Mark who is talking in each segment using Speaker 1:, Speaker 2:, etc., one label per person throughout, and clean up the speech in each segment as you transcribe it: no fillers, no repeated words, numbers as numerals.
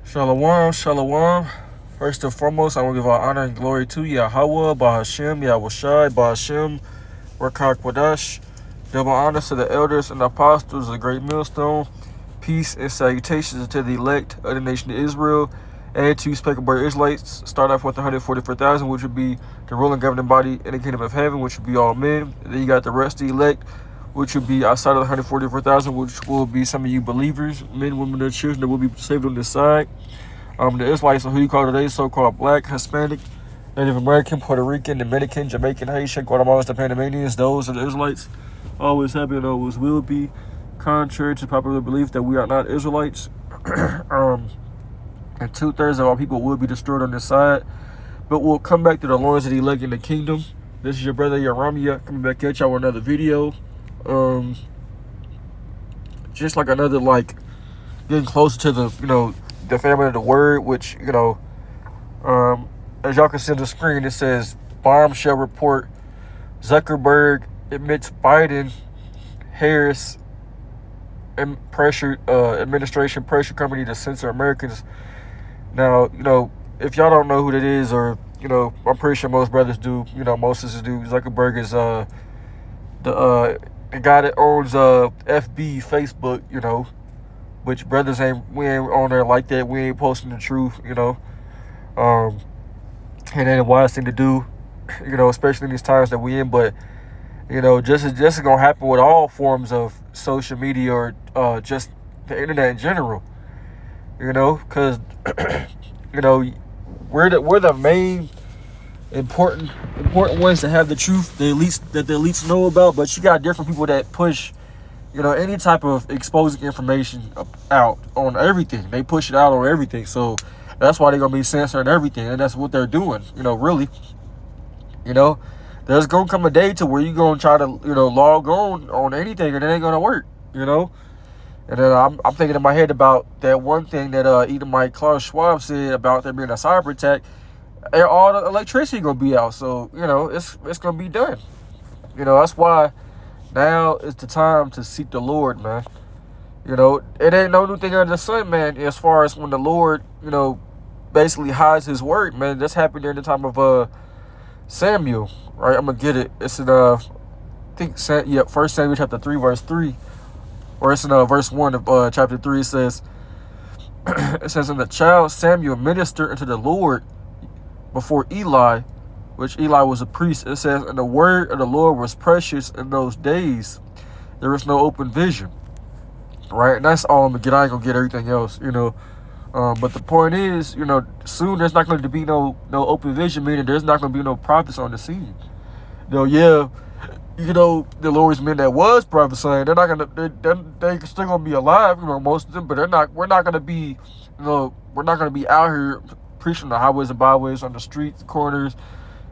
Speaker 1: Shalom, shalom. First and foremost, I want to give all honor and glory to Yahweh, Bahashem, Yahushai, Bahashem, Rakak Wadash. Double honor to the elders and apostles of the great millstone. Peace and salutations to the elect of the nation of Israel and to Speckled Israelites. Start off with 144,000, which would be the ruling governing body in the kingdom of heaven, which would be all men. Then you got the rest of the elect, which would be outside of the 144,000, which will be some of you believers, men, women, and children that will be saved on this side. The Israelites, who you call today, so-called Black, Hispanic, Native American, Puerto Rican, Dominican, Jamaican, Haitian, Guatemalans, the Panamanians, those are the Israelites. Always have been and always will be, contrary to popular belief that we are not Israelites. And 2/3 of our people will be destroyed on this side. But we'll come back to the loins of the elect in the kingdom. This is your brother YASHAMIAHLA coming back at y'all with another video. Just like another, getting closer to the, the family of the word, which, as y'all can see on the screen, it says, bombshell report, Zuckerberg admits Biden, Harris, and administration pressure company to censor Americans. Now, if y'all don't know who that is, or, I'm pretty sure most brothers do, most sisters do. Zuckerberg is the guy that owns FB, Facebook, which brothers we ain't on there like that. We ain't posting the truth, and ain't a wise thing to do, especially in these times that we in. But just is gonna happen with all forms of social media or just the internet in general, because we're the main important ones to have the truth, the elites know about. But you got different people that push any type of exposing information out on everything. They push it out on everything. So that's why they're going to be censoring everything. And that's what they're doing, really. There's going to come a day to where you're going to try to, log on anything, and it ain't going to work, And then I'm thinking in my head about that one thing that Edomite Klaus Schwab said about there being a cyber attack. All the electricity going to be out. So, it's going to be done. That's why now is the time to seek the Lord, man. It ain't no new thing under the sun, man, as far as when the Lord, basically hides his word, man. This happened during the time of Samuel, right? I'm going to get it. It's in, 1 Samuel chapter 3, verse 3. Or it's in verse 1 of chapter 3. It says, and the child Samuel ministered unto the Lord before Eli, which Eli was a priest. It says, and the word of the Lord was precious in those days. There was no open vision. Right? And that's all I'm going to get. I ain't going to get everything else, But the point is, soon there's not going to be no open vision, meaning there's not going to be no prophets on the scene. The Lord's men that was prophesying, they're not going to, they still going to be alive, most of them, but we're not going to be, we're not going to be out here preaching the highways and byways on the streets, corners.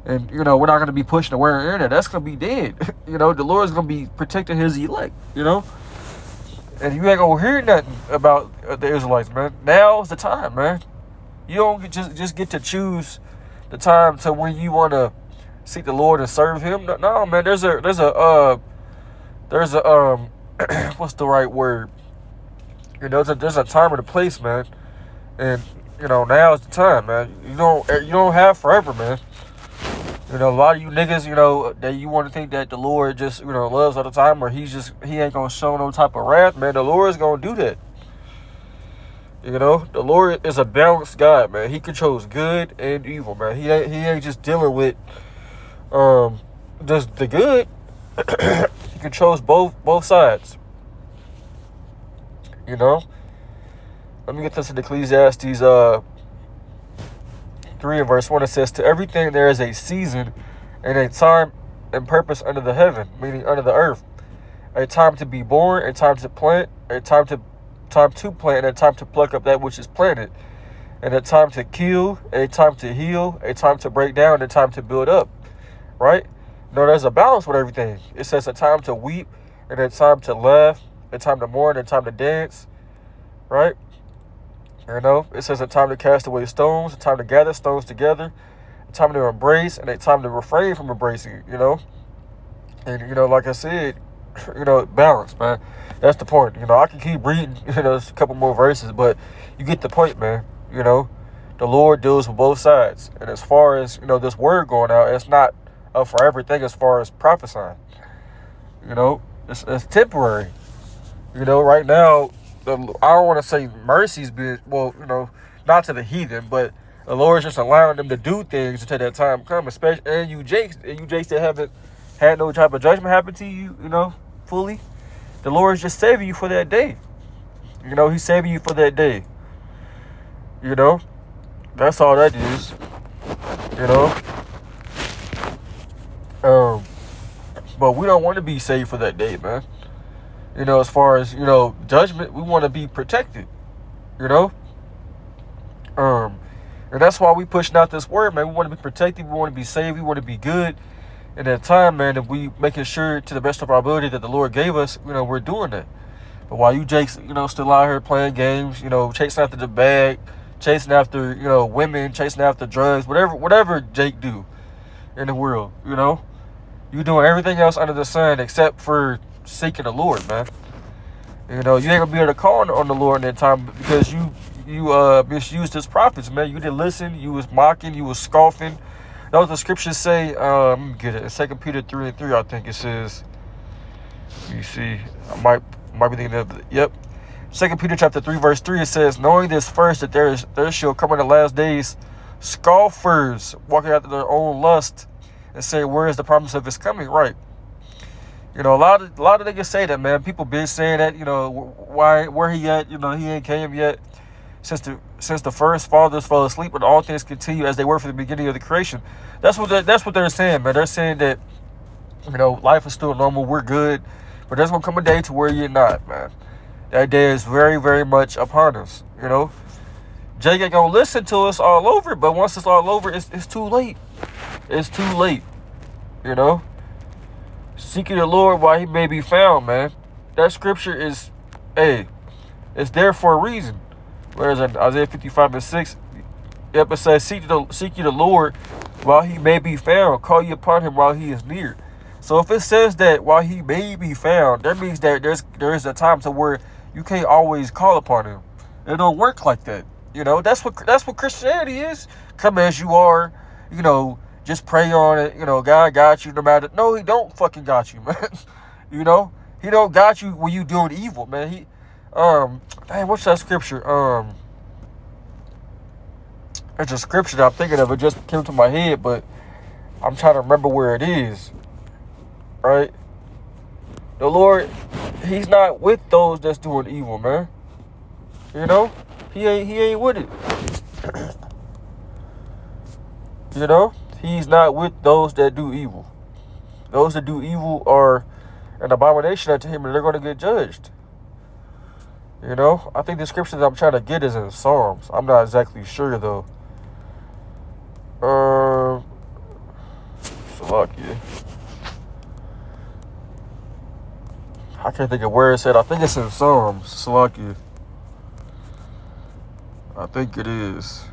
Speaker 1: And, we're not going to be pushing the word on the internet. That's going to be dead. The Lord's going to be protecting his elect, And you ain't going to hear nothing about the Israelites, man. Now's the time, man. You don't just get to choose the time to when you want to seek the Lord and serve him. No, man, there's a what's the right word? There's a time and a place, man. And, now's the time, man. You don't have forever, man. A lot of you niggas, that you want to think that the Lord just, loves all the time, or he ain't going to show no type of wrath, man. The Lord is going to do that. The Lord is a balanced God, man. He controls good and evil, man. He ain't just dealing with just the good. He controls both sides. Let me get this in Ecclesiastes 3 and verse 1. It says, to everything there is a season and a time and purpose under the heaven, meaning under the earth. A time to be born, a time to plant, a time to plant, and a time to pluck up that which is planted. And a time to kill, a time to heal, a time to break down, and a time to build up. Right? There's a balance with everything. It says a time to weep, and a time to laugh, a time to mourn, and a time to dance. Right? It says a time to cast away stones, a time to gather stones together, a time to embrace, and a time to refrain from embracing, And, like I said, balance, man. That's the point. I can keep reading, there's a couple more verses, but you get the point, man. You know, the Lord deals with both sides. And as far as, this word going out, it's not a forever thing as far as prophesying. It's temporary. Right now, I don't want to say mercy's being, not to the heathen, but the Lord's just allowing them to do things until that time comes. Especially, and you Jakes that haven't had no type of judgment happen to you, fully. The Lord's just saving you for that day. He's saving you for that day. That's all that is. But we don't want to be saved for that day, man. As far as, judgment, we want to be protected. And that's why we pushing out this word, man. We want to be protected. We want to be saved. We want to be good. And at time, man, if we making sure to the best of our ability that the Lord gave us, we're doing that. But while you Jakes, still out here playing games, chasing after the bag, chasing after, women, chasing after drugs, whatever Jake do in the world, you doing everything else under the sun except for seeking the Lord, man. You ain't gonna be able to call on the Lord in that time because you misused his prophets, man. You didn't listen. You was mocking. You was scoffing. That's what the scriptures say. Let me get it. In 2 Peter 3:3, I think it says. You see, I might be thinking of it. Yep. 2 Peter chapter 3, verse 3, it says, knowing this first, that there shall come in the last days scoffers walking after their own lust and say, where is the promise of his coming? Right. A lot of niggas say that, man. People been saying that, where he at? He ain't came yet. Since the first fathers fell asleep, and all things continue as they were from the beginning of the creation. That's what they're saying, man. They're saying that, life is still normal. We're good, but there's gonna come a day to where you're not, man. That day is very, very much upon us. Jake ain't gonna listen to us all over, but once it's all over, it's too late. It's too late. Seeking the Lord while he may be found, man. That scripture is, it's there for a reason. Whereas in Isaiah 55:6, it says, seek ye the Lord while he may be found. Call ye upon him while he is near. So if it says that while he may be found, that means that there is a time to where you can't always call upon him. It don't work like that. That's what Christianity is. Come as you are, just pray on it. God got you no matter. No, he don't fucking got you, man. He don't got you when you doing evil, man. What's that scripture? It's a scripture that I'm thinking of. It just came to my head, but I'm trying to remember where it is. Right? The Lord, he's not with those that's doing evil, man. He ain't with it. He's not with those that do evil. Those that do evil are an abomination unto him, and they're going to get judged. I think the scripture that I'm trying to get is in Psalms. I'm not exactly sure, though. Salakia. I can't think of where it's at. I think it's in Psalms. Salakia. I think it is.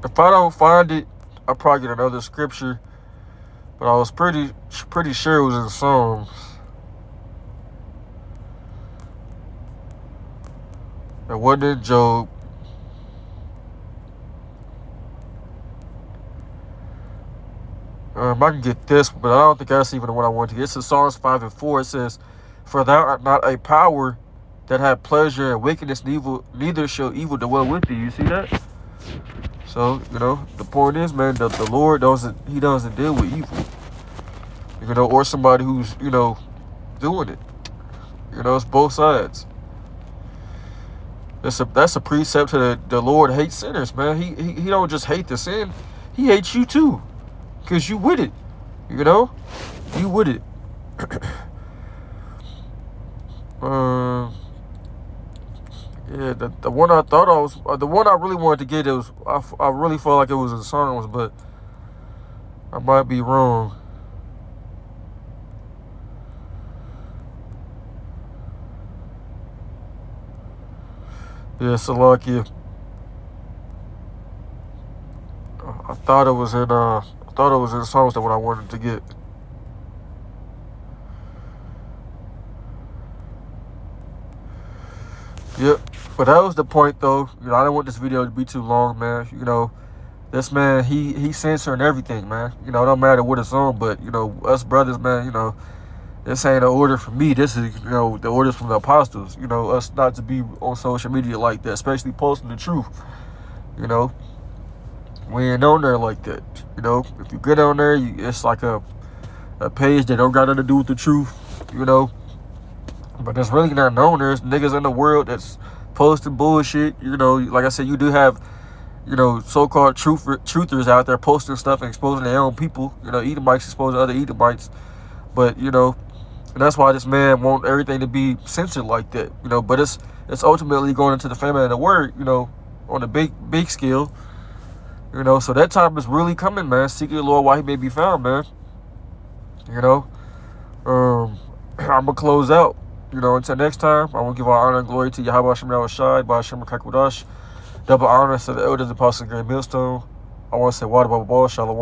Speaker 1: If I don't find it, I'll probably get another scripture. But I was pretty sure it was in Psalms. It wasn't in Job. I can get this, but I don't think that's even the one I want to get. It's in Psalms 5:4. It says, for thou art not a power that have pleasure in wickedness, neither shall evil dwell with thee. You see that? So, the point is, man, that the Lord doesn't deal with evil. Or somebody who's, doing it. It's both sides. That's a precept to the Lord hates sinners, man. He don't just hate the sin. He hates you too. Because you with it. You with it. Yeah, the one I thought I was, the one I really wanted to get, I really felt like it was in Psalms, but I might be wrong. Yeah, Salakia. I thought it was in Psalms, that what I wanted to get. Yep. But that was the point, though. You know, I didn't want this video to be too long, man. You know, this man, he censoring everything, man. You know, it don't matter what it's on, but, you know, us brothers, man, you know, this ain't an order from me. This is, you know, the orders from the apostles. You know, us not to be on social media like that, especially posting the truth. You know, we ain't on there like that. You know, if you get on there, it's like a page that don't got nothing to do with the truth, you know. But there's really not known. There's niggas in the world that's posting bullshit. You know, like I said, you do have, you know, so-called truthers out there posting stuff and exposing their own people. You know, Edomites exposing other Edomites. But, you know, and that's why this man want everything to be censored like that. You know, but it's ultimately going into the famine of the word, you know, on a big scale. You know, so that time is really coming, man. Seek the Lord while he may be found, man. You know, I'm going to close out. You know, until next time, I want to give our honor and glory to Yahweh Hashem Yahushai, by Hashem Kakudash. Double honor to the elders, apostles, and great millstone. I want to say, Water Baba Shalom.